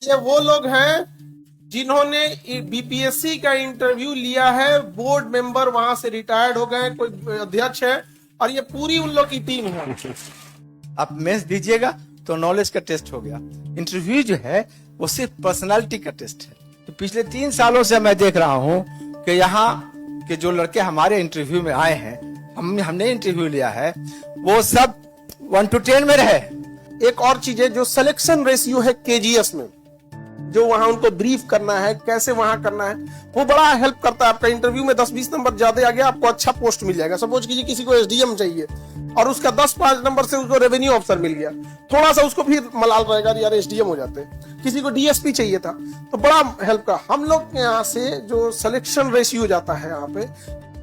ये वो लोग हैं जिन्होंने बीपीएससी का इंटरव्यू लिया है, बोर्ड मेंबर वहां से रिटायर्ड हो गए, कोई अध्यक्ष है, और ये पूरी उन लोग की टीम है। आप मेंस दीजिएगा तो नॉलेज का टेस्ट हो गया। इंटरव्यू जो है वो सिर्फ पर्सनालिटी का टेस्ट है। तो पिछले 3 सालों से मैं देख रहा हूं कि यहाँ के जो लड़के हमारे इंटरव्यू में आए हैं, हमने इंटरव्यू लिया है, वो सब 1 to 10 में रहे। एक और चीज है, जो सिलेक्शन रेशियो है केजीएस में, जो वहां उनको ब्रीफ करना है, कैसे वहां करना है, वो बड़ा हेल्प करता है। आपका इंटरव्यू में 10-20 नंबर ज्यादा आ गया, आपको अच्छा पोस्ट मिल जाएगा। सपोज कीजिए किसी को एसडीएम चाहिए और उसका 10-5 नंबर से उसको रेवेन्यू ऑफिसर मिल गया, थोड़ा सा उसको फिर मलाल रहेगा, यार एसडीएम हो जाते। किसी को डीएसपी चाहिए था, तो बड़ा हेल्प का। हम लोग के यहाँ से जो सिलेक्शन रेशियो जाता है यहाँ पे,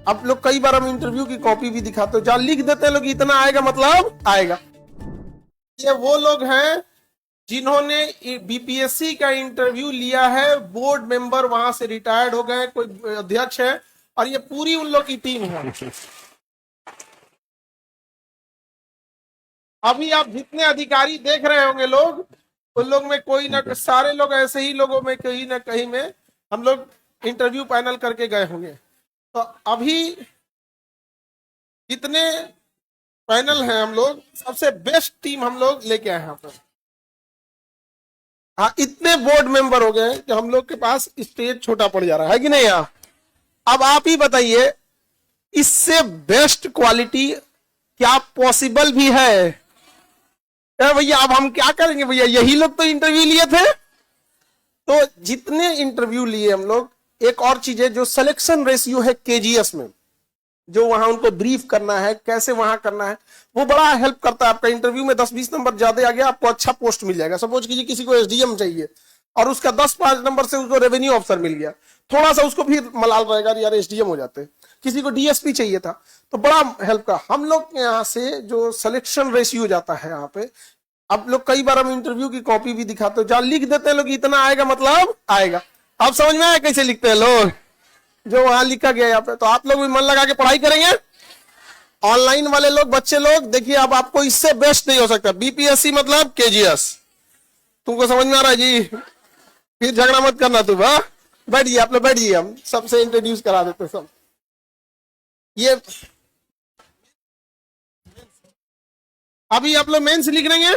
आप लोग कई बार हम इंटरव्यू की कॉपी भी दिखाते हो, जहां लिख देते हैं लोग इतना आएगा मतलब आएगा। ये वो लोग हैं जिन्होंने बीपीएससी का इंटरव्यू लिया है, बोर्ड मेंबर वहां से रिटायर्ड हो गए, कोई अध्यक्ष है, और ये पूरी उन लोग की टीम है। अभी आप जितने अधिकारी देख रहे होंगे लोग, उन लोग में कोई ना, सारे लोग ऐसे ही लोगों में कहीं ना कहीं में हम लोग इंटरव्यू पैनल करके गए होंगे। तो अभी जितने पैनल हैं हम लोग, सबसे बेस्ट टीम हम लोग लेके आए यहाँ पर। हाँ, इतने बोर्ड मेंबर हो गए कि हम लोग के पास स्टेज छोटा पड़ जा रहा है कि नहीं। यहाँ अब आप ही बताइए, इससे बेस्ट क्वालिटी क्या पॉसिबल भी है? भैया अब हम क्या करेंगे भैया, यही लोग तो इंटरव्यू लिए थे। तो जितने इंटरव्यू लिए हम लोग, एक और चीज है, जो सिलेक्शन रेशियो है केजीएस में, जो वहां उनको ब्रीफ करना है, कैसे वहां करना है, वो बड़ा हेल्प करता है। आपका इंटरव्यू में 10-20 नंबर ज्यादा आ गया, आपको अच्छा पोस्ट मिल जाएगा। सपोज कीजिए किसी को एसडीएम चाहिए और उसका 10-5 नंबर से उसको रेवेन्यू ऑफिसर मिल गया, थोड़ा सा उसको फिर मलाल रहेगा, यार एसडीएम हो जाते। किसी को डीएसपी चाहिए था, तो बड़ा हेल्प का। हम लोग के यहाँ से जो सिलेक्शन रेशियो जाता है यहाँ पे, आप लोग कई बार हम इंटरव्यू की कॉपी भी दिखाते हो, जहां लिख देते हैं लोग इतना आएगा मतलब आएगा। आप समझ में आया कैसे लिखते हैं लोग, जो वहां लिखा गया यहाँ पे। तो आप लोग भी मन लगा के पढ़ाई करेंगे। ऑनलाइन वाले लोग, बच्चे लोग, देखिए अब आपको इससे बेस्ट नहीं हो सकता। बीपीएससी मतलब केजीएस, तुमको समझ में आ रहा है जी? फिर झगड़ा मत करना तुम। हाँ, बैठिए आप लोग, बैठिए, हम सबसे इंट्रोड्यूस करा देते सब। ये अभी आप लोग मेंस लिख रहे हैं।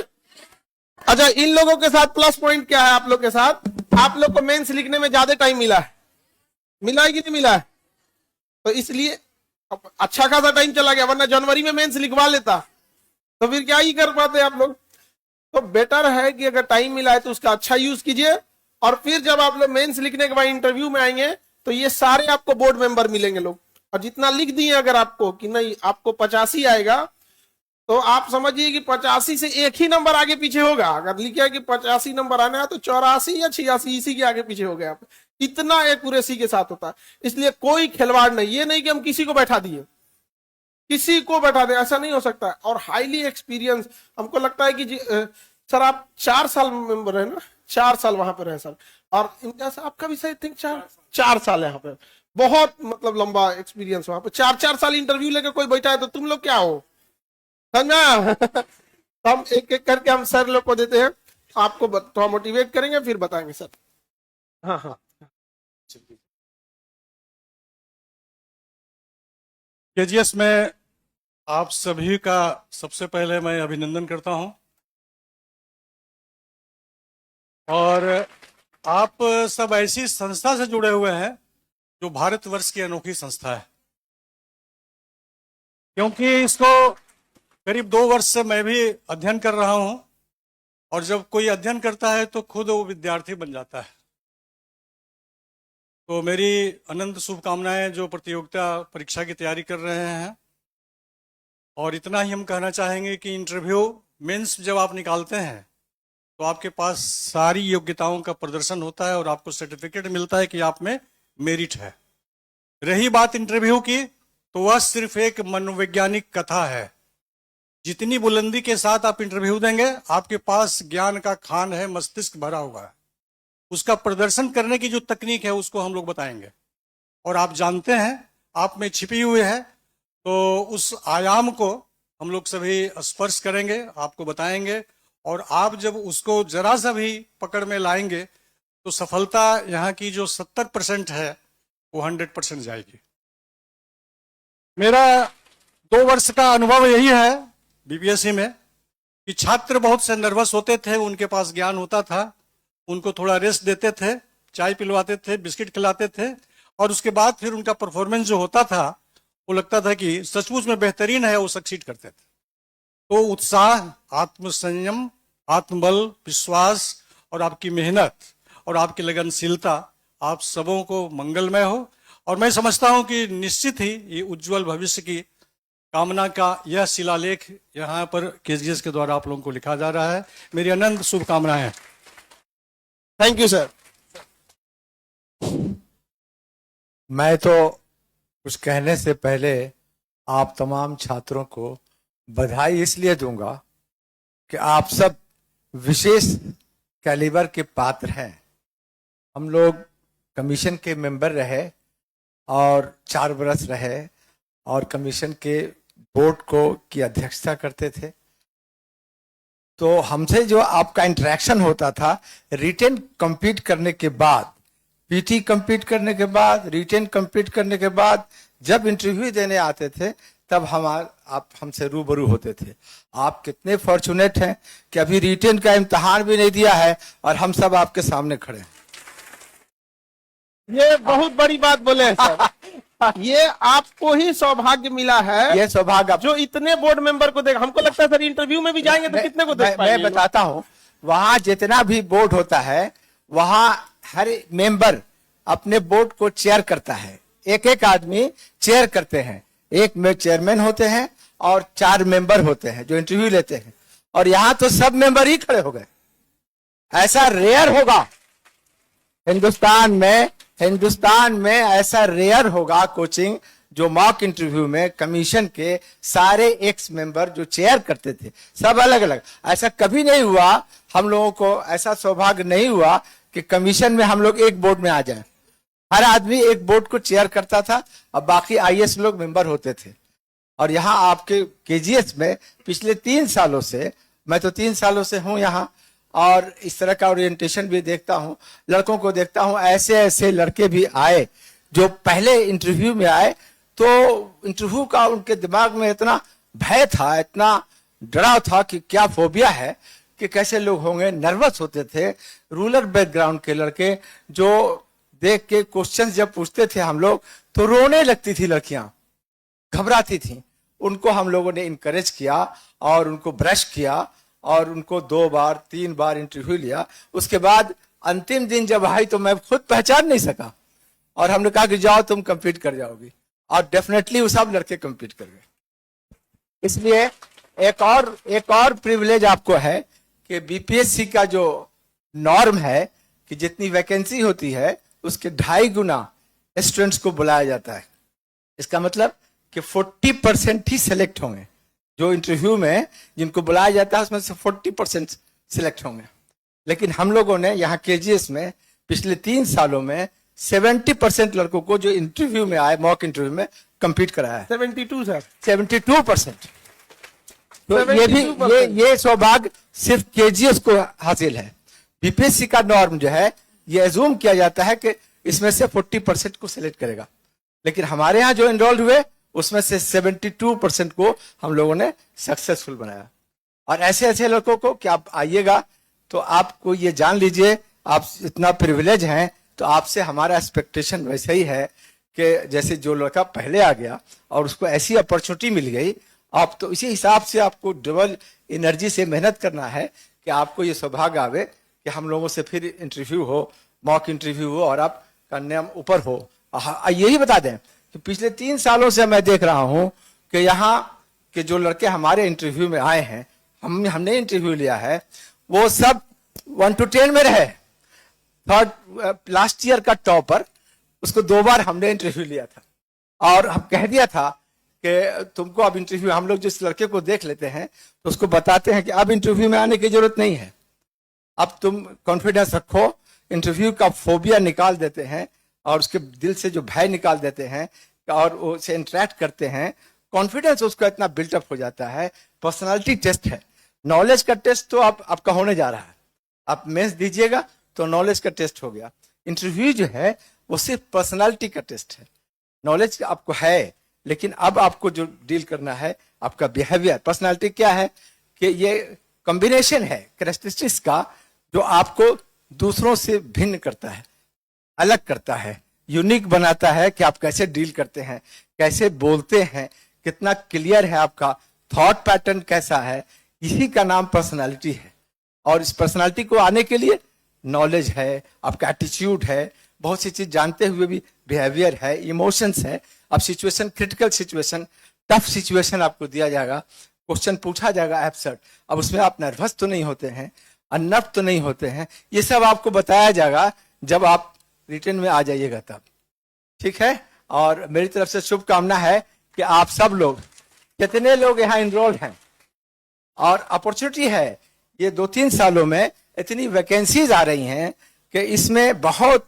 अच्छा, इन लोगों के साथ प्लस पॉइंट क्या है? आप लोग के साथ, आप लोग को मेंस लिखने में ज्यादा टाइम मिला है, मिला है कि नहीं मिला है? तो इसलिए अच्छा खासा टाइम चला गया, वरना जनवरी में मेंस लिखवा लेता तो फिर क्या ही कर पाते आप लोग। तो बेटर है कि अगर टाइम मिला है तो उसका अच्छा यूज कीजिए, और फिर जब आप लोग मेंस लिखने के बाद इंटरव्यू में आएंगे तो ये सारे आपको बोर्ड मेंबर मिलेंगे लोग। और जितना लिख दिए अगर आपको कि नहीं आपको 85 आएगा, तो आप समझिए कि 85 से एक ही नंबर आगे पीछे होगा। अगर लिखा है कि 85 नंबर आना है तो 84 या 86 इसी के आगे पीछे हो गया। इतना एक्यूरेसी के साथ होता है, इसलिए कोई खिलवाड़ नहीं। ये नहीं कि हम किसी को बैठा दिए, किसी को बैठा दे, ऐसा नहीं हो सकता। और हाईली एक्सपीरियंस, हमको लगता है कि सर आप 4 साल मेंबर है ना, 4 साल वहां पर रहे सर, और इनका आपका भी सही थिंक 4 साल यहाँ पे, बहुत मतलब लंबा एक्सपीरियंस वहां पे। 4-4 साल इंटरव्यू लेकर कोई बैठा है तो तुम लोग क्या हो, समझा? तो हम एक एक करके हम सर लोग को देते हैं, आपको थोड़ा मोटिवेट करेंगे, फिर बताएंगे सर। हाँ हाँ, केजीएस में आप सभी का सबसे पहले मैं अभिनंदन करता हूं। और आप सब ऐसी संस्था से जुड़े हुए हैं जो भारतवर्ष की अनोखी संस्था है, क्योंकि इसको करीब 2 वर्ष से मैं भी अध्ययन कर रहा हूं। और जब कोई अध्ययन करता है तो खुद वो विद्यार्थी बन जाता है। तो मेरी अनंत शुभकामनाएं जो प्रतियोगिता परीक्षा की तैयारी कर रहे हैं। और इतना ही हम कहना चाहेंगे कि इंटरव्यू मेंस जब आप निकालते हैं तो आपके पास सारी योग्यताओं का प्रदर्शन होता है और आपको सर्टिफिकेट मिलता है कि आप में मेरिट है। रही बात इंटरव्यू की, तो वह सिर्फ एक मनोवैज्ञानिक कथा है। जितनी बुलंदी के साथ आप इंटरव्यू देंगे, आपके पास ज्ञान का खान है, मस्तिष्क भरा हुआ है, उसका प्रदर्शन करने की जो तकनीक है उसको हम लोग बताएंगे। और आप जानते हैं आप में छिपी हुई है, तो उस आयाम को हम लोग सभी स्पर्श करेंगे, आपको बताएंगे। और आप जब उसको जरा सा भी पकड़ में लाएंगे तो सफलता यहाँ की जो 70% है वो 100% जाएगी। मेरा 2 वर्ष का अनुभव यही है बीपीएससी में कि छात्र बहुत से नर्वस होते थे, उनके पास ज्ञान होता था, उनको थोड़ा रेस्ट देते थे, चाय पिलवाते थे, बिस्किट खिलाते थे, और उसके बाद फिर उनका परफॉर्मेंस जो होता था वो लगता था कि सचमुच में बेहतरीन है, वो सक्सीड करते थे। तो उत्साह, आत्मसंयम, आत्मबल, विश्वास और आपकी मेहनत और आपकी लगनशीलता आप सबों को मंगलमय हो। और मैं समझता हूं कि निश्चित ही ये उज्जवल भविष्य की कामना का यह शिलालेख यहाँ पर केजीएस के द्वारा आप लोगों को लिखा जा रहा है। मेरी अनंत शुभकामनाएं। Thank you sir. मैं तो कुछ कहने से पहले आप तमाम छात्रों को बधाई इसलिए दूंगा कि आप सब विशेष कैलिबर के पात्र हैं। हम लोग कमीशन के मेंबर रहे और 4 बरस रहे और कमीशन के बोर्ड को की अध्यक्षता करते थे। तो हमसे जो आपका इंटरेक्शन होता था रिटेन कंप्लीट करने के बाद, पीटी कंप्लीट करने के बाद, रिटेन कंप्लीट करने के बाद जब इंटरव्यू देने आते थे तब आप हमसे रूबरू होते थे। आप कितने फॉर्चुनेट हैं कि अभी रिटेन का इम्तिहान भी नहीं दिया है और हम सब आपके सामने खड़े हैं। ये बहुत बड़ी बात बोले हैं सर। ये आपको ही सौभाग्य मिला है, ये सौभाग्य जो इतने बोर्ड मेंबर को देगा। हमको लगता है सर इंटरव्यू में भी जाएंगे तो कितने को देख पाएंगे। मैं बताता हूं, वहां जितना भी बोर्ड होता है वहां हर मेंबर अपने बोर्ड को चेयर करता है। एक एक आदमी चेयर करते हैं, एक में चेयरमैन होते हैं और 4 मेंबर होते हैं जो इंटरव्यू लेते हैं। और यहां तो सब मेंबर ही खड़े हो गए। ऐसा रेयर होगा हिंदुस्तान में ऐसा रेयर होगा कोचिंग जो मॉक इंटरव्यू में कमीशन के सारे एक्स मेंबर जो चेयर करते थे सब अलग अलग। ऐसा कभी नहीं हुआ, हम लोगों को ऐसा सौभाग्य नहीं हुआ कि कमीशन में हम लोग एक बोर्ड में आ जाएं। हर आदमी एक बोर्ड को चेयर करता था और बाकी आईएएस लोग मेंबर होते थे। और यहाँ आपके केजीएस में पिछले 3 सालों से, मैं तो 3 सालों से हूँ यहाँ और इस तरह का ओरिएंटेशन भी देखता हूँ, लड़कों को देखता हूँ। ऐसे ऐसे लड़के भी आए जो पहले इंटरव्यू में आए तो इंटरव्यू का उनके दिमाग में इतना भय था, इतना डराव था कि क्या फोबिया है कि कैसे लोग होंगे, नर्वस होते थे। रूरल बैकग्राउंड के लड़के जो देख के क्वेश्चंस जब पूछते थे हम लोग तो रोने लगती थी लड़कियां, घबराती थी। उनको हम लोगों ने इनकरेज किया और उनको ब्रश किया और उनको 2 बार 3 बार इंटरव्यू लिया। उसके बाद अंतिम दिन जब आई तो मैं खुद पहचान नहीं सका और हमने कहा कि जाओ तुम कंप्लीट कर जाओगी, और डेफिनेटली वो सब लड़के कंप्लीट कर गए। इसलिए एक और प्रिविलेज आपको है कि बीपीएससी का जो नॉर्म है कि जितनी वैकेंसी होती है उसके 2.5 गुना स्टूडेंट्स को बुलाया जाता है। इसका मतलब कि 40% ही सिलेक्ट होंगे। जो इंटरव्यू में जिनको बुलाया जाता है उसमें से 40% सिलेक्ट होंगे। लेकिन हम लोगों ने यहाँ केजीएस में पिछले 3 सालों में 70% लड़कों को जो इंटरव्यू में आए, मॉक इंटरव्यू में कंप्लीट कराया है। 72 सर, 72%। तो ये भी ये सौभाग्य सिर्फ केजीएस को हासिल है। बीपीएससी का नॉर्म जो है ये एज्यूम किया जाता है कि इसमें से 40% को सिलेक्ट करेगा, लेकिन हमारे यहाँ जो एनरोल्ड हुए उसमें से 72% को हम लोगों ने सक्सेसफुल बनाया। और ऐसे ऐसे लड़कों को कि आप आइएगा तो आपको ये जान लीजिए, आप इतना प्रिविलेज हैं तो आपसे हमारा एक्सपेक्टेशन वैसे ही है कि जैसे जो लड़का पहले आ गया और उसको ऐसी अपॉर्चुनिटी मिल गई, आप तो इसी हिसाब से आपको डबल एनर्जी से मेहनत करना है कि आपको ये सौभाग्य आवे कि हम लोगों से फिर इंटरव्यू हो, मॉक इंटरव्यू हो और आप का नाम ऊपर हो। यही बता दें कि पिछले 3 सालों से मैं देख रहा हूं कि यहाँ के जो लड़के हमारे इंटरव्यू में आए हैं, हमने इंटरव्यू लिया है, वो सब 1 to 10 में रहे। लास्ट ईयर का टॉपर, उसको 2 बार हमने इंटरव्यू लिया था और हम कह दिया था कि तुमको अब इंटरव्यू, हम लोग जिस लड़के को देख लेते हैं तो उसको बताते हैं कि अब इंटरव्यू में आने की जरूरत नहीं है, अब तुम कॉन्फिडेंस रखो। इंटरव्यू का फोबिया निकाल देते हैं और उसके दिल से जो भय निकाल देते हैं और उसे इंटरेक्ट करते हैं, कॉन्फिडेंस उसका इतना बिल्टअप हो जाता है। पर्सनालिटी टेस्ट है, नॉलेज का टेस्ट तो आपका होने जा रहा है। आप मेंस दीजिएगा तो नॉलेज का टेस्ट हो गया। इंटरव्यू जो है वो सिर्फ पर्सनालिटी का टेस्ट है। नॉलेज आपको है, लेकिन अब आपको जो डील करना है आपका बिहेवियर। पर्सनालिटी क्या है कि ये कॉम्बिनेशन है कैरेक्टरिस्टिक्स का जो आपको दूसरों से भिन्न करता है, अलग करता है, यूनिक बनाता है कि आप कैसे डील करते हैं, कैसे बोलते हैं, कितना क्लियर है आपका थॉट पैटर्न कैसा है। इसी का नाम पर्सनालिटी है। और इस पर्सनालिटी को आने के लिए नॉलेज है, आपका एटीट्यूड है, बहुत सी चीज जानते हुए भी बिहेवियर है, इमोशंस है। अब situation, critical situation, tough situation आपको दिया जाएगा, क्वेश्चन पूछा जाएगा एब्सर्ड। अब उसमें आप नर्वस तो नहीं होते हैं, अनर्व तो नहीं होते हैं, ये सब आपको बताया जाएगा जब आप रिटर्न में आ जाइएगा तब। ठीक है। और मेरी तरफ से शुभकामना है कि आप सब लोग, कितने लोग यहाँ इनरोल्ड हैं, और अपॉर्चुनिटी है ये 2-3 सालों में इतनी वैकेंसीज आ रही हैं कि इसमें बहुत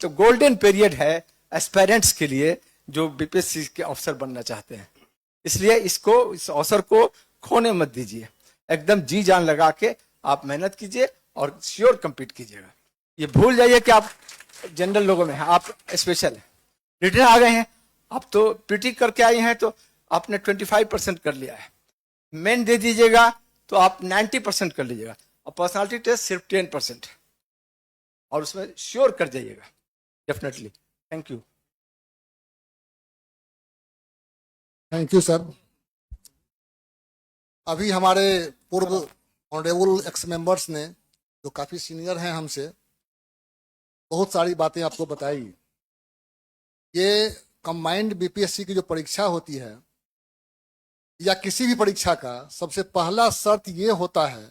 तो गोल्डन पीरियड है एस्पायरेंट्स के लिए जो बीपीएससी के अफसर बनना चाहते हैं। इसलिए इस अवसर को खोने मत दीजिए, एकदम जी जान लगा के आप मेहनत कीजिए और श्योर कंप्लीट कीजिएगा। ये भूल जाइए कि आप जनरल लोगों में हैं, आप स्पेशल हैं। रिटर्न आ गए हैं, आप तो पीटी करके आए हैं तो आपने 25% कर लिया है। मेन दे दीजिएगा तो आप 90% कर लीजिएगा, और पर्सनालिटी टेस्ट सिर्फ 10% है, और उसमें श्योर कर जाइएगा definitely. Thank you. Thank you sir. अभी हमारे पूर्व ऑनरेबल एक्स मेंबर्स ने, जो काफ़ी सीनियर हैं हमसे, बहुत सारी बातें आपको बताई। ये कंबाइंड बीपीएससी की जो परीक्षा होती है या किसी भी परीक्षा का सबसे पहला शर्त ये होता है,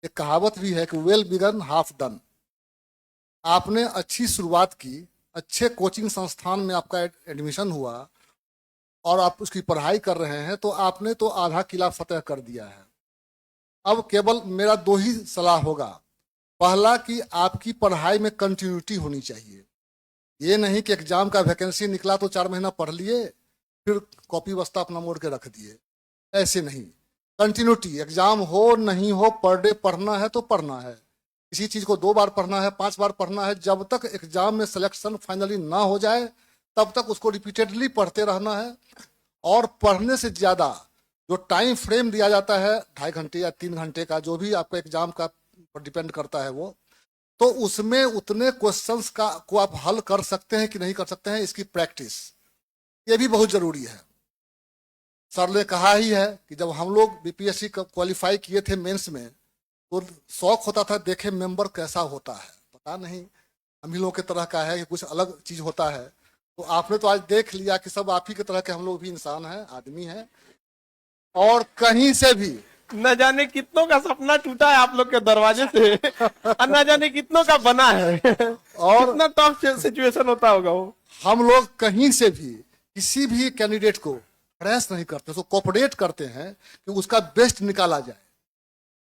एक कहावत भी है कि वेल बिगन हाफ डन। आपने अच्छी शुरुआत की, अच्छे कोचिंग संस्थान में आपका एडमिशन हुआ और आप उसकी पढ़ाई कर रहे हैं, तो आपने तो आधा किला फतेह कर दिया है। अब केवल मेरा 2 ही सलाह होगा। पहला कि आपकी पढ़ाई में कंटिन्यूटी होनी चाहिए। ये नहीं कि एग्जाम का वैकेंसी निकला तो 4 महीना पढ़ लिए फिर कॉपी बस्ता अपना मोड़ के रख दिए, ऐसे नहीं। कंटिन्यूटी, एग्जाम हो नहीं हो, पर डे पढ़ना है तो पढ़ना है। किसी चीज को 2 बार पढ़ना है, 5 बार पढ़ना है। जब तक एग्जाम में सिलेक्शन फाइनली ना हो जाए तब तक उसको रिपीटेडली पढ़ते रहना है। और पढ़ने से ज्यादा जो टाइम फ्रेम दिया जाता है 2.5 घंटे या 3 घंटे का, जो भी आपका एग्जाम का पर डिपेंड करता है वो, तो उसमें उतने क्वेश्चंस को आप हल कर सकते हैं कि नहीं कर सकते हैं, इसकी प्रैक्टिस ये भी बहुत जरूरी है। सर ने कहा ही है कि जब हम लोग बीपीएससी क्वालिफाई किए थे मेंस में, तो शौक होता था देखे मेंबर कैसा होता है। पता नहीं हम ही लोग के तरह का है कि कुछ अलग चीज होता है। तो आपने तो आज देख लिया कि सब आप ही की तरह के हम लोग भी इंसान हैं, आदमी हैं। और कहीं से भी न जाने कितनों का सपना टूटा है आप लोग के दरवाजे से, और न जाने कितनों का बना है, और कितना टफ सिचुएशन होता होगा वो। हम लोग कहीं से भी किसी भी कैंडिडेट को हरेस नहीं करते, उसको कोऑपरेट करते हैं कि उसका बेस्ट निकाला जाए।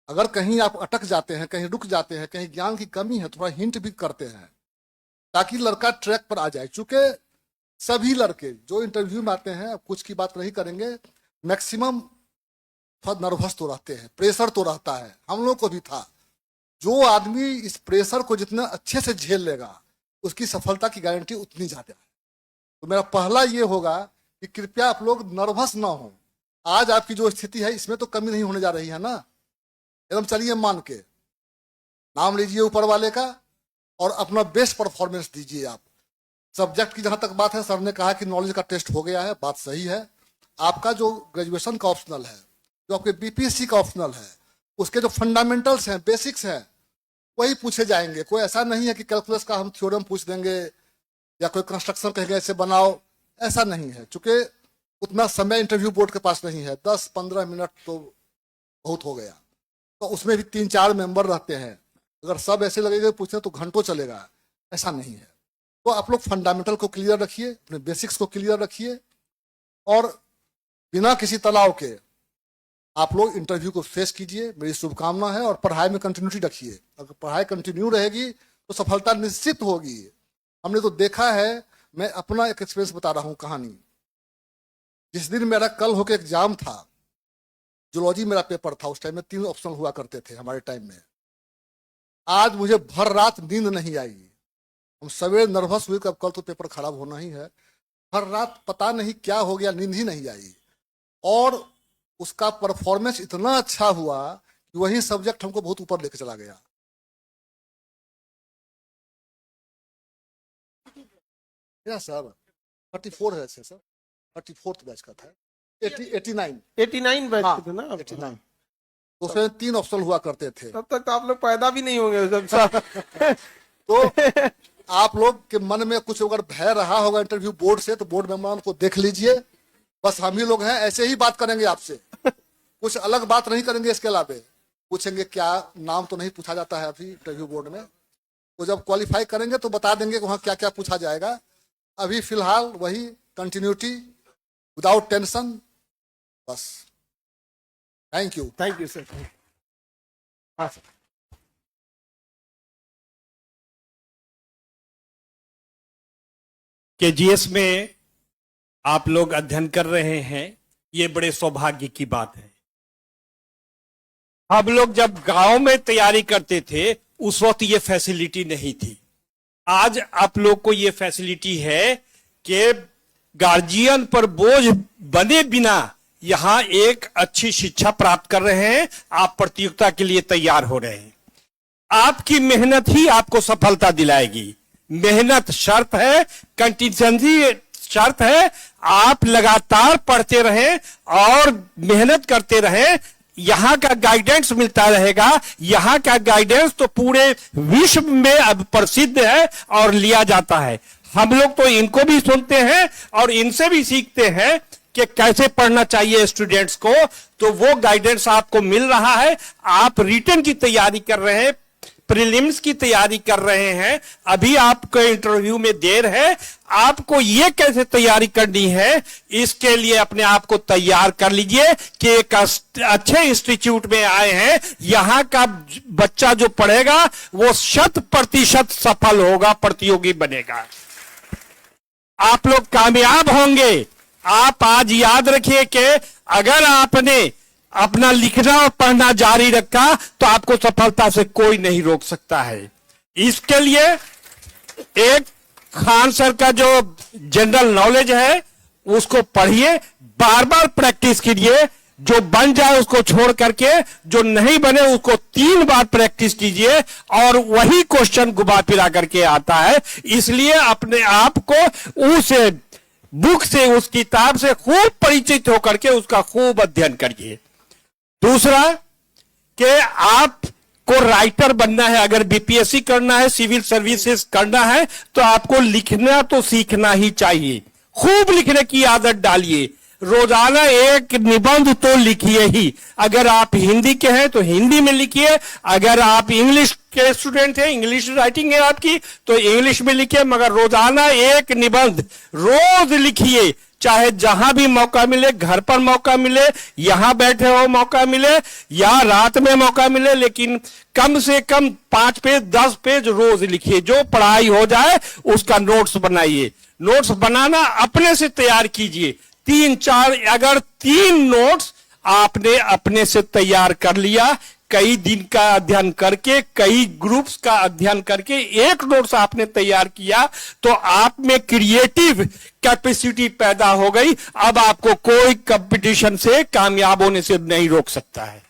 अगर कहीं आप अटक जाते हैं, कहीं रुक जाते हैं, कहीं ज्ञान की कमी है, थोड़ा हिंट भी करते हैं ताकि लड़का ट्रैक पर आ जाए। चूंकि सभी लड़के जो इंटरव्यू में आते हैं, कुछ की बात नहीं करेंगे, मैक्सिमम थोड़ा नर्वस तो रहते हैं, प्रेशर तो रहता है, हम लोग को भी था। जो आदमी इस प्रेशर को जितना अच्छे से झेल लेगा उसकी सफलता की गारंटी उतनी ज्यादा है। तो मेरा पहला ये होगा कि कृपया आप लोग नर्वस ना हो। आज आपकी जो स्थिति है इसमें तो कमी नहीं होने जा रही है ना, एकदम चलिए मान के नाम लीजिए ऊपर वाले का और अपना बेस्ट परफॉर्मेंस दीजिए। आप सब्जेक्ट की जहां तक बात है, सर ने कहा कि नॉलेज का टेस्ट हो गया है, बात सही है। आपका जो ग्रेजुएशन का ऑप्शनल है, जो आपके बीपीएससी का ऑप्शनल है, उसके जो फंडामेंटल्स हैं, बेसिक्स हैं, वही पूछे जाएंगे। कोई ऐसा नहीं है कि कैलकुलस का हम थ्योरम पूछ देंगे या कोई कंस्ट्रक्शन कहेंगे ऐसे बनाओ, ऐसा नहीं है। चूंकि उतना समय इंटरव्यू बोर्ड के पास नहीं है, 10-15 मिनट तो बहुत हो गया। तो उसमें भी 3-4 मेंबर रहते हैं, अगर सब ऐसे लगेगा पूछने तो घंटों चलेगा, ऐसा नहीं है। तो आप लोग फंडामेंटल को क्लियर रखिए, अपने बेसिक्स को क्लियर रखिए, और बिना किसी तनाव के आप लोग इंटरव्यू को फेस कीजिए। मेरी शुभकामना है। और पढ़ाई में कंटिन्यूटी रखिए। अगर पढ़ाई कंटिन्यू रहेगी तो सफलता निश्चित होगी। हमने तो देखा है, मैं अपना एक एक्सपीरियंस बता रहा हूँ, कहानी। जिस दिन मेरा कल होकर एग्जाम था, जूलॉजी मेरा पेपर था, उस टाइम में 3 ऑप्शन हुआ करते थे हमारे टाइम में। आज मुझे भर रात नींद नहीं आई, हम सवेरे नर्वस हुए कि अब कल तो पेपर खराब होना ही है। भर रात पता नहीं क्या हो गया, नींद ही नहीं आई, और उसका परफॉर्मेंस इतना अच्छा हुआ कि वही सब्जेक्ट हमको बहुत ऊपर लेके चला गया। क्या सर 34 है सर, 34th बैच का था, 89 89 बैच हाँ, थे ना आप? 89। तो उसमें 3 ऑप्शन हुआ करते थे। तब तक तो आप लोग पैदा भी नहीं होंगे जब साहब। तो आप लोग के मन में कुछ अगर भय रहा होगा इंटरव्यू बोर्ड से, तो बोर्ड मेंबरों को देख लीजिए, बस हम ही लोग हैं, ऐसे ही बात करेंगे आपसे, कुछ अलग बात नहीं करेंगे। इसके अलावा पूछेंगे क्या नाम तो नहीं पूछा जाता है अभी इंटरव्यू बोर्ड में, तो जब क्वालिफाई करेंगे तो बता देंगे कि वहाँ क्या क्या पूछा जाएगा। अभी फिलहाल वही कंटिन्यूटी विदाउट टेंशन, बस। Thank you sir. हाँ सर। केजीएस में आप लोग अध्ययन कर रहे हैं, ये बड़े सौभाग्य की बात है। हम लोग जब गांव में तैयारी करते थे उस वक्त ये फैसिलिटी नहीं थी। आज आप लोग को ये फैसिलिटी है कि गार्जियन पर बोझ बने बिना यहां एक अच्छी शिक्षा प्राप्त कर रहे हैं, आप प्रतियोगिता के लिए तैयार हो रहे हैं। आपकी मेहनत ही आपको सफलता दिलाएगी। मेहनत शर्त है, कंटिजेंसी शर्त है। आप लगातार पढ़ते रहें और मेहनत करते रहें, यहां का गाइडेंस मिलता रहेगा। यहां का गाइडेंस तो पूरे विश्व में अब प्रसिद्ध है और लिया जाता है। हम लोग तो इनको भी सुनते हैं और इनसे भी सीखते हैं कि कैसे पढ़ना चाहिए स्टूडेंट्स को, तो वो गाइडेंस आपको मिल रहा है। आप रिटन की तैयारी कर रहे हैं, प्रीलिम्स की तैयारी कर रहे हैं, अभी आपको इंटरव्यू में देर है। आपको ये कैसे तैयारी करनी है, इसके लिए अपने आप को तैयार कर लीजिए कि एक अच्छे इंस्टीट्यूट में आए हैं। यहां का बच्चा जो पढ़ेगा वो 100% सफल होगा, प्रतियोगी बनेगा। आप लोग कामयाब होंगे। आप आज याद रखिए कि अगर आपने अपना लिखना और पढ़ना जारी रखा तो आपको सफलता से कोई नहीं रोक सकता है। इसके लिए एक खान सर का जो जनरल नॉलेज है उसको पढ़िए, बार बार प्रैक्टिस कीजिए। जो बन जाए उसको छोड़ करके, जो नहीं बने उसको 3 बार प्रैक्टिस कीजिए, और वही क्वेश्चन घुमा फिरा करके आता है। इसलिए अपने आप को उस बुक से, उस किताब से खूब परिचित होकर के उसका खूब अध्ययन करिए। दूसरा कि आपको राइटर बनना है, अगर बीपीएससी करना है, सिविल सर्विसेज करना है, तो आपको लिखना तो सीखना ही चाहिए। खूब लिखने की आदत डालिए। रोजाना एक निबंध तो लिखिए ही। अगर आप हिंदी के हैं तो हिंदी में लिखिए, अगर आप इंग्लिश के स्टूडेंट हैं, इंग्लिश राइटिंग है आपकी, तो इंग्लिश में लिखिए, मगर रोजाना एक निबंध रोज लिखिए। चाहे जहां भी मौका मिले, घर पर मौका मिले, यहां बैठे हो मौका मिले, या रात में मौका मिले, लेकिन कम से कम 5 पेज 10 पेज रोज लिखिए। जो पढ़ाई हो जाए उसका नोट्स बनाइए। नोट्स बनाना अपने से तैयार कीजिए। 3-4 अगर 3 नोट्स आपने अपने से तैयार कर लिया, कई दिन का अध्ययन करके, कई ग्रुप्स का अध्ययन करके एक नोट्स आपने तैयार किया, तो आप में क्रिएटिव कैपेसिटी पैदा हो गई। अब आपको कोई कंपटीशन से कामयाब होने से नहीं रोक सकता है।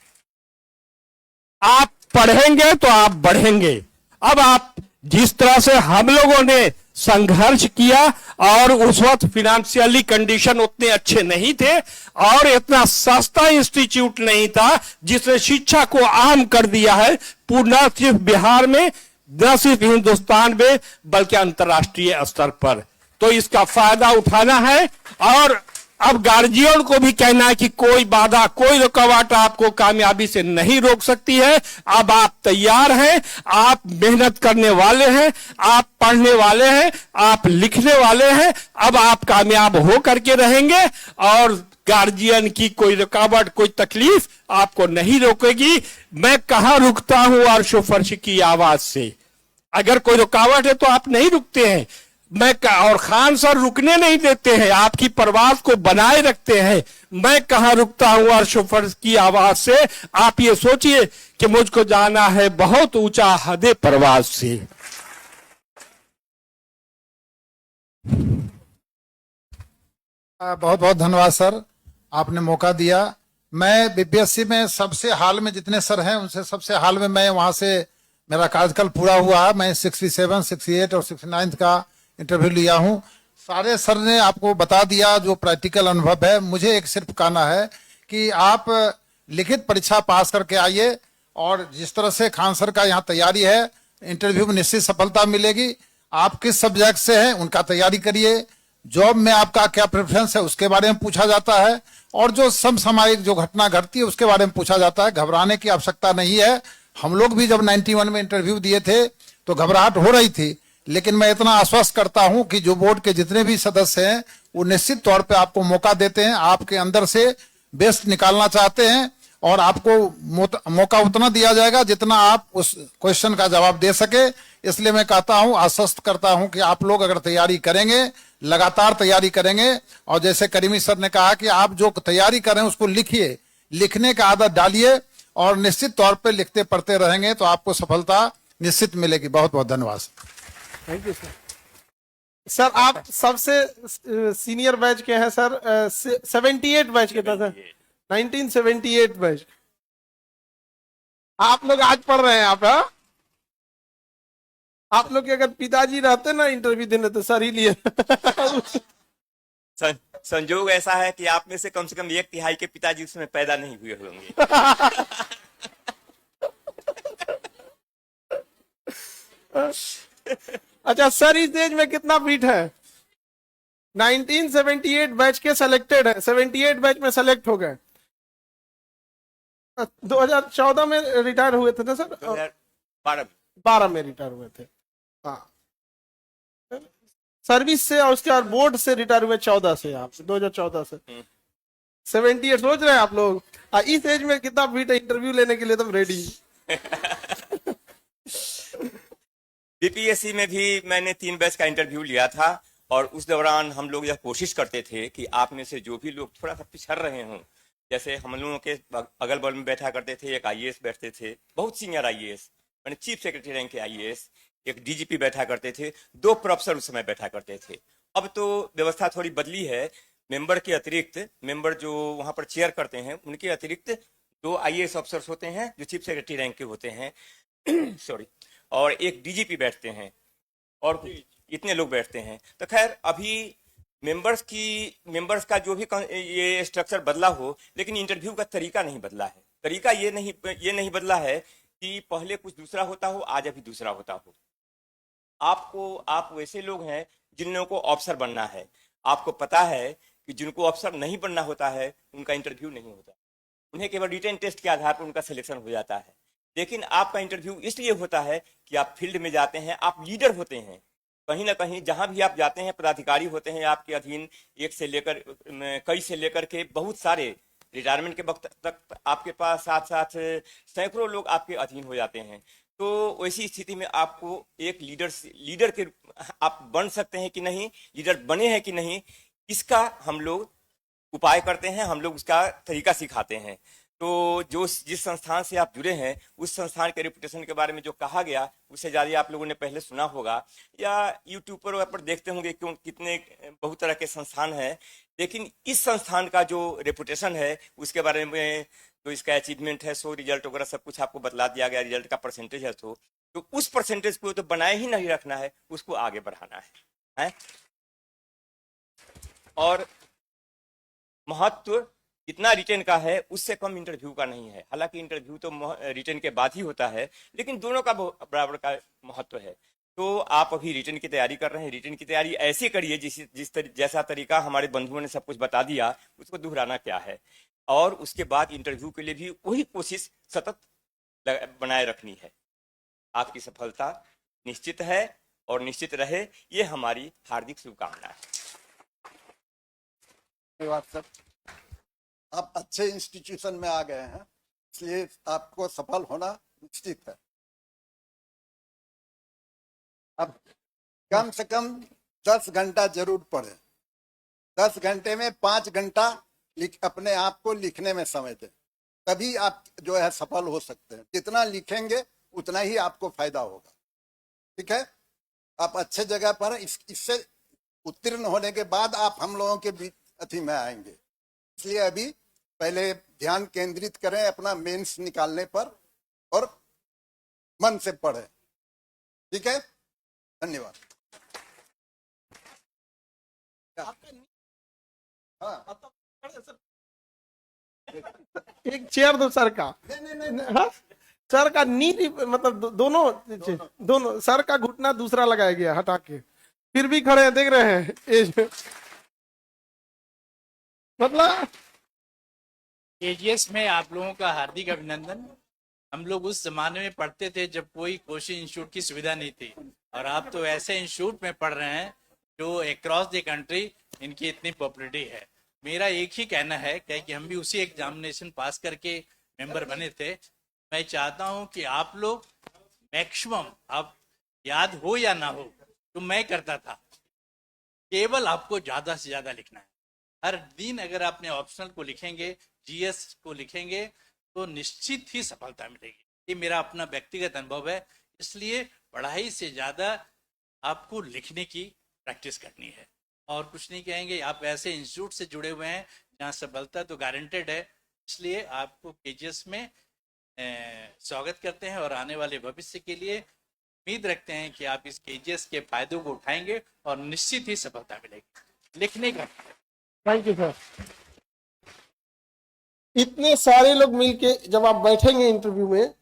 आप पढ़ेंगे तो आप बढ़ेंगे। अब आप जिस तरह से हम लोगों ने संघर्ष किया, और उस वक्त फिनेंशियली कंडीशन उतने अच्छे नहीं थे और इतना सस्ता इंस्टीट्यूट नहीं था जिसने शिक्षा को आम कर दिया है, न सिर्फ बिहार में, न सिर्फ हिंदुस्तान में, बल्कि अंतर्राष्ट्रीय स्तर पर। तो इसका फायदा उठाना है। और अब गार्जियन को भी कहना है कि कोई बाधा, कोई रुकावट आपको कामयाबी से नहीं रोक सकती है। अब आप तैयार हैं, आप मेहनत करने वाले हैं, आप पढ़ने वाले हैं, आप लिखने वाले हैं। अब आप कामयाब हो करके रहेंगे और गार्जियन की कोई रुकावट, कोई तकलीफ आपको नहीं रोकेगी। मैं कहां रुकता हूं अर्श फर्श की आवाज से। अगर कोई रुकावट है तो आप नहीं रुकते हैं। और खान सर रुकने नहीं देते हैं, आपकी परवाज को बनाए रखते हैं। मैं कहां रुकता हूं अर्शोफर की आवाज से, आप ये सोचिए कि मुझको जाना है बहुत ऊंचा हदे परवाज से। बहुत बहुत धन्यवाद सर, आपने मौका दिया। मैं बीपीएससी में सबसे हाल में जितने सर हैं उनसे सबसे हाल में मैं वहां से मेरा कार्यकाल पूरा हुआ। मैं 67, 68 और 69 का इंटरव्यू लिया हूं। सारे सर ने आपको बता दिया जो प्रैक्टिकल अनुभव है। मुझे एक सिर्फ कहना है कि आप लिखित परीक्षा पास करके आइए, और जिस तरह से खान सर का यहाँ तैयारी है, इंटरव्यू में निश्चित सफलता मिलेगी। आप किस सब्जेक्ट से हैं उनका तैयारी करिए। जॉब में आपका क्या प्रेफरेंस है उसके बारे में पूछा जाता है, और जो समसामयिक जो घटना घटती है उसके बारे में पूछा जाता है। घबराने की आवश्यकता नहीं है। हम लोग भी जब 91 में इंटरव्यू दिए थे तो घबराहट हो रही थी, लेकिन मैं इतना आश्वस्त करता हूं कि जो बोर्ड के जितने भी सदस्य हैं वो निश्चित तौर पे आपको मौका देते हैं, आपके अंदर से बेस्ट निकालना चाहते हैं, और आपको मौका उतना दिया जाएगा जितना आप उस क्वेश्चन का जवाब दे सके। इसलिए मैं कहता हूं, आश्वस्त करता हूं कि आप लोग अगर तैयारी करेंगे, लगातार तैयारी करेंगे, और जैसे करीमी सर ने कहा कि आप जो तैयारी कर रहे हैं उसको लिखिए, लिखने का आदत डालिए, और निश्चित तौर पे लिखते पढ़ते रहेंगे तो आपको सफलता निश्चित मिलेगी। बहुत बहुत धन्यवाद। Thank you sir. सर आप सबसे सीनियर बैच के हैं सर, 78 बैच के था सर, 1978 बैच। आप लोग आज पढ़ रहे हैं आप, हाँ? आप लोग के अगर पिताजी रहते ना इंटरव्यू देने तो सर ही लिए। संजोग ऐसा है कि आप में से कम 1/3 के पिताजी उसमें पैदा नहीं हुए होंगे। अच्छा सर, इस एज में कितना फीट है? 1978 बैच के सिलेक्टेड है, 78 बैच में सेलेक्ट हो गए। 2014 में रिटायर हुए थे ना सर? 2012 में रिटायर हुए थे। हाँ, सर्विस से और उसके बाद बोर्ड से रिटायर हुए 14 से, आप 2014 से। 78 सोच रहे हैं आप लोग? इस एज में कितना फीट है? इंटरव्यू लेने के लिए तुम रेडी? बीपीएससी में भी मैंने 3 बैच का इंटरव्यू लिया था, और उस दौरान हम लोग यह कोशिश करते थे कि आप में से जो भी लोग थोड़ा सा पिछड़ रहे हों, जैसे हम लोगों के अगल बगल में बैठा करते थे, एक आईएएस बैठते थे, बहुत सीनियर आईएएस, मैंने चीफ सेक्रेटरी रैंक के आईएएस, एक डीजीपी बैठा करते थे, 2 प्रोफेसर उस समय बैठा करते थे। अब तो व्यवस्था थोड़ी बदली है। मेंबर के अतिरिक्त, मेंबर जो वहां पर चेयर करते हैं, उनके अतिरिक्त 2 आईएएस अफसर्स होते हैं जो चीफ सेक्रेटरी रैंक के होते हैं सॉरी, और एक डीजीपी बैठते हैं, और इतने लोग बैठते हैं। तो खैर अभी मेंबर्स का जो भी ये स्ट्रक्चर बदला हो, लेकिन इंटरव्यू का तरीका नहीं बदला है। तरीका ये नहीं बदला है कि पहले कुछ दूसरा होता हो, आज अभी दूसरा होता हो। आप वैसे लोग हैं जिन लोगों को अफसर बनना है। आपको पता है कि जिनको अफसर नहीं बनना होता है उनका इंटरव्यू नहीं होता, उन्हें केवल रिटन टेस्ट के आधार पर उनका सिलेक्शन हो जाता है। लेकिन आपका इंटरव्यू इसलिए होता है कि आप फील्ड में जाते हैं, आप लीडर होते हैं। कहीं ना कहीं जहां भी आप जाते हैं, पदाधिकारी होते हैं आपके अधीन, कई से लेकर के बहुत सारे, रिटायरमेंट के वक्त तक आपके पास साथ सैकड़ों लोग आपके अधीन हो जाते हैं। तो वैसी स्थिति में आपको एक लीडर के आप बन सकते हैं कि नहीं, लीडर बने हैं कि नहीं, इसका हम लोग उपाय करते हैं, हम लोग उसका तरीका सिखाते हैं। तो जिस संस्थान से आप जुड़े हैं, उस संस्थान के रेपुटेशन के बारे में जो कहा गया, उससे ज़्यादा आप लोगों ने पहले सुना होगा, या यूट्यूब पर देखते होंगे कि कितने बहुत तरह के संस्थान हैं। लेकिन इस संस्थान का जो रेपुटेशन है उसके बारे में, तो इसका अचीवमेंट है, सो रिजल्ट वगैरह सब कुछ आपको बतला दिया गया, रिजल्ट का परसेंटेज है। तो उस परसेंटेज को तो बनाए ही नहीं रखना है, उसको आगे बढ़ाना है? और महत्व जितना रिटेन का है उससे कम इंटरव्यू का नहीं है। हालांकि इंटरव्यू तो रिटेन के बाद ही होता है, लेकिन दोनों का बराबर का महत्व है। तो आप अभी रिटेन की तैयारी कर रहे हैं, रिटेन की तैयारी ऐसी करिए जैसा तरीका हमारे बंधुओं ने सब कुछ बता दिया, उसको दोहराना क्या है, और उसके बाद इंटरव्यू के लिए भी वही कोशिश सतत बनाए रखनी है। आपकी सफलता निश्चित है और निश्चित रहे, ये हमारी हार्दिक शुभकामना है। धन्यवाद सर, आप अच्छे इंस्टीट्यूशन में आ गए हैं, इसलिए आपको सफल होना निश्चित है। अब कम से कम 10 घंटा जरूर पढ़े। 10 घंटे में 5 घंटा अपने आप को लिखने में समय दें, तभी आप जो है सफल हो सकते हैं। जितना लिखेंगे उतना ही आपको फायदा होगा। ठीक है, आप अच्छे जगह पर इससे उत्तीर्ण होने के बाद आप हम लोगों के बीच अथी में आएंगे। इसलिए अभी पहले ध्यान केंद्रित करें अपना मेंस निकालने पर और मन से पढ़ें। ठीक है, धन्यवाद। हाँ, एक चेयर दो सर का। हाँ? सर का नी मतलब दोनों सर का घुटना दूसरा लगाया गया हटा के, फिर भी खड़े हैं, देख रहे हैं एज मतलब। केजीएस में आप लोगों का हार्दिक अभिनंदन। हम लोग उस जमाने में पढ़ते थे जब कोई कोचिंग इंस्टीट्यूट की सुविधा नहीं थी, और आप तो ऐसे इंस्टीट्यूट में पढ़ रहे हैं जो अक्रॉस द कंट्री इनकी इतनी पॉपुलरिटी है। मेरा एक ही कहना है कि हम भी उसी एग्जामिनेशन पास करके मेंबर बने थे। मैं चाहता हूं कि आप लोग मैक्सिमम, आप याद हो या ना हो, तो मैं करता था, केवल आपको ज्यादा से ज्यादा लिखना है। हर दिन अगर आपने ऑप्शनल को लिखेंगे, जीएस को लिखेंगे, तो निश्चित ही सफलता मिलेगी। ये मेरा अपना व्यक्तिगत अनुभव है। इसलिए पढ़ाई से ज्यादा आपको लिखने की प्रैक्टिस करनी है, और कुछ नहीं कहेंगे। आप ऐसे इंस्टीट्यूट से जुड़े हुए हैं जहाँ सफलता तो गारंटेड है। इसलिए आपको केजीएस में स्वागत करते हैं, और आने वाले भविष्य के लिए उम्मीद रखते हैं कि आप इस केजीएस के फायदों को उठाएंगे और निश्चित ही सफलता मिलेगी। लिखने का थैंक यू सर। इतने सारे लोग मिलके जब आप बैठेंगे इंटरव्यू में,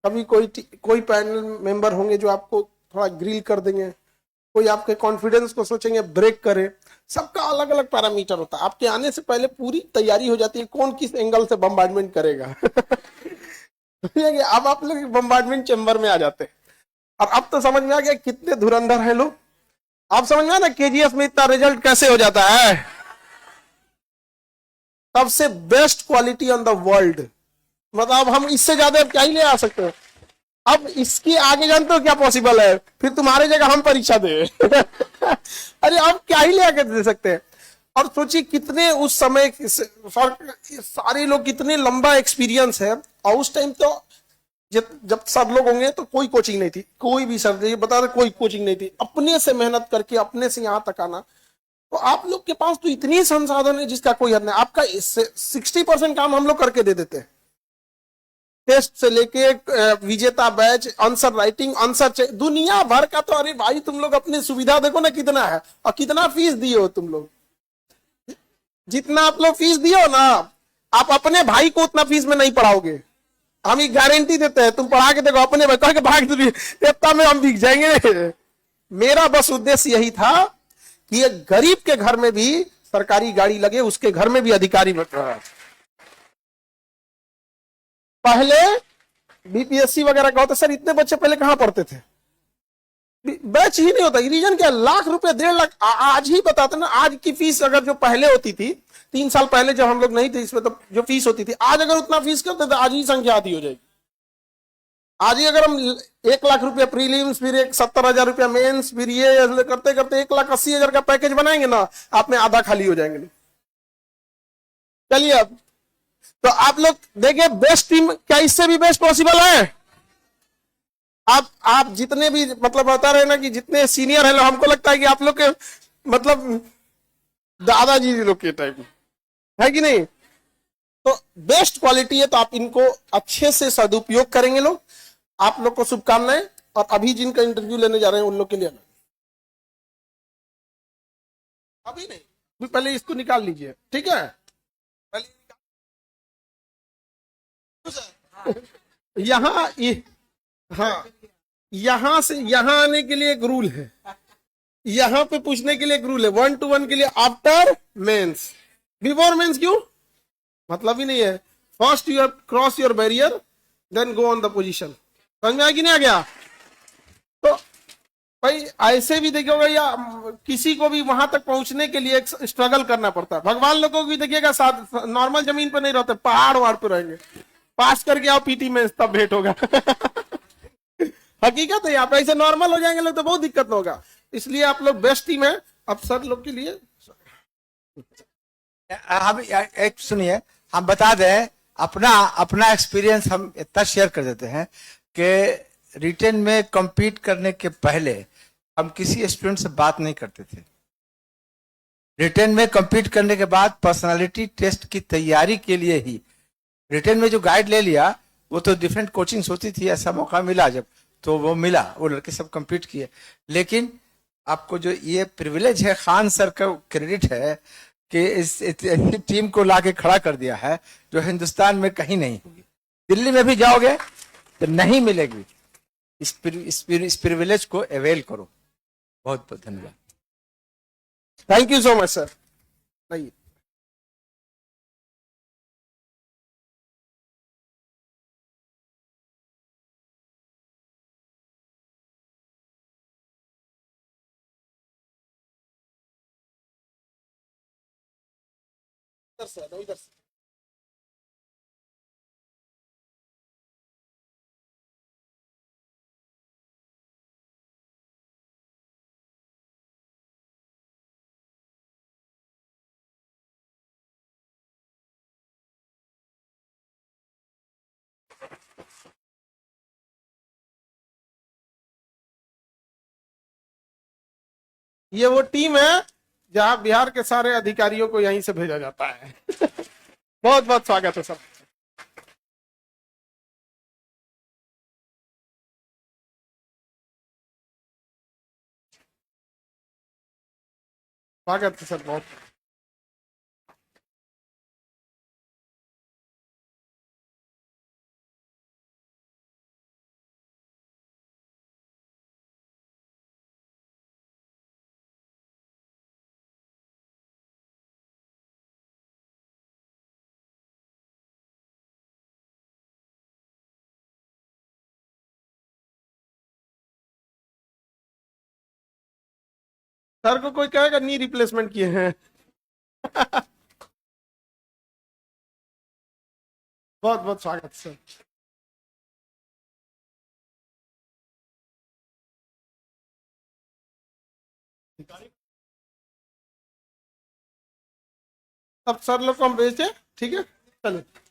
कभी कोई पैनल मेंबर होंगे जो आपको थोड़ा ग्रिल कर देंगे, कोई आपके कॉन्फिडेंस को सोचेंगे ब्रेक करे। सबका अलग अलग पैरामीटर होता है। आपके आने से पहले पूरी तैयारी हो जाती है कौन किस एंगल से बम्बार्डमेंट करेगा। अब आप लोग बम्बार्डमेंट चेंबर में आ जाते हैं, और अब तो समझ में आ गया कितने धुरंधर हैं लोग। आप समझ में आया ना केजीएस में इतना रिजल्ट कैसे हो जाता है। सबसे best quality on the world, मतलब हम इससे ज्यादा क्या ही ले आ सकते हैं। अब इसके आगे जानते हो क्या पॉसिबल है, फिर तुम्हारे जगह हम परीक्षा दे। अरे अब क्या ही ले आके दे सकते हैं। और सोचिए कितने उस समय सारे लोग, कितने लंबा एक्सपीरियंस है। और उस टाइम तो जब सब लोग होंगे तो कोई कोचिंग नहीं थी, कोई भी सर ये बता रहे कोई कोचिंग नहीं थी। अपने से मेहनत करके अपने से यहां तक आना, तो आप लोग के पास तो इतनी संसाधन है जिसका कोई हद नहीं। आपका 60% काम हम लोग करके दे देते हैं। टेस्ट से लेके विजेता बैच, आंसर राइटिंग, आंसर दुनिया भर का। तो अरे भाई तुम लोग अपनी सुविधा देखो ना कितना है, और कितना फीस दिए हो तुम लोग। जितना आप लोग फीस दिए हो ना, आप अपने भाई को उतना फीस में नहीं पढ़ाओगे। हम ये गारंटी देते हैं। तुम पढ़ा के देखो अपने भाई, कह के भाग इतना में हम बिक जाएंगे। मेरा बस उद्देश्य यही था कि एक गरीब के घर में भी सरकारी गाड़ी लगे, उसके घर में भी अधिकारी बन रहा है। पहले बीपीएससी वगैरह का होता, सर इतने बच्चे पहले कहां पढ़ते थे, बैच ही नहीं होता। रीजन क्या, लाख रुपए 1.5 लाख आज ही बताते ना। आज की फीस अगर जो पहले होती थी 3 साल पहले जब हम लोग नहीं थे इसमें, तो जो फीस होती थी, आज अगर उतना फीस करते तो आज ही संख्या आधी हो जाएगी। आज ही अगर हम 1 लाख रुपया प्रीलिम्स, फिर 70,000 रुपया मेंस, फिर ये करते करते 1,80,000 का पैकेज बनाएंगे ना, आप में आधा खाली हो जाएंगे। चलिए अब तो आप लोग देखिए बेस्ट टीम, क्या इससे भी बेस्ट पॉसिबल है। आप जितने भी मतलब बता रहे ना कि जितने सीनियर है, हमको लगता है कि आप लोग के मतलब दादाजी लोग के टाइप है कि नहीं। तो बेस्ट क्वालिटी है, तो आप इनको अच्छे से सदुपयोग करेंगे लोग। आप लोग को शुभकामनाएं। और अभी जिनका इंटरव्यू लेने जा रहे हैं उन लोग के लिए अभी नहीं, पहले इसको निकाल लीजिए, ठीक है। पहले यहाँ हाँ, यहां से यहां आने के लिए एक रूल है, यहां पे पूछने के लिए एक रूल है। 1 to 1 के लिए आफ्टर मेंस, बिफोर मेंस क्यों, मतलब ही नहीं है। First you cross your barrier, then go on the position. समझ में आया कि नहीं आ गया। तो भाई ऐसे भी देखिएगा, या किसी को भी वहां तक पहुंचने के लिए एक स्ट्रगल करना पड़ता है। भगवान लोगों को भी देखिएगा, नॉर्मल जमीन पर नहीं रहते, पहाड़ वहाड़ पे रहेंगे। पास करके आओ पीटी में, तब भेंट होगा। हकीकत है, आप ऐसे नॉर्मल हो जाएंगे लोग तो बहुत दिक्कत होगा। इसलिए आप लोग बेस्ट टीम है। अब सर लोग के लिए हम एक सुनिए, हम बता दें अपना अपना एक्सपीरियंस हम इतना शेयर कर देते हैं कि रिटेन में compete करने के पहले हम किसी स्टूडेंट से बात नहीं करते थे। रिटेन में compete करने के बाद पर्सनालिटी टेस्ट की तैयारी के लिए ही रिटेन में जो गाइड ले लिया, वो तो डिफरेंट कोचिंग्स होती थी, ऐसा मौका मिला जब तो वो मिला, वो लड़के सब compete किए। लेकिन आपको जो ये प्रिविलेज है, खान सर का क्रेडिट है कि इस टीम को लाके खड़ा कर दिया है, जो हिंदुस्तान में कहीं नहीं होगी। दिल्ली में भी जाओगे तो नहीं मिलेगी। इस प्रिविलेज को अवेल करो। बहुत बहुत धन्यवाद। Thank you so much sir. नहीं सर, इधर से। ये वो टीम है जहां बिहार के सारे अधिकारियों को यहीं से भेजा जाता है। बहुत बहुत स्वागत है सर। स्वागत है सर, बहुत। सर को कोई कहेगा नी रिप्लेसमेंट किए हैं। बहुत बहुत स्वागत सर। अब सर लोग को हम भेजते, ठीक है, चलिए।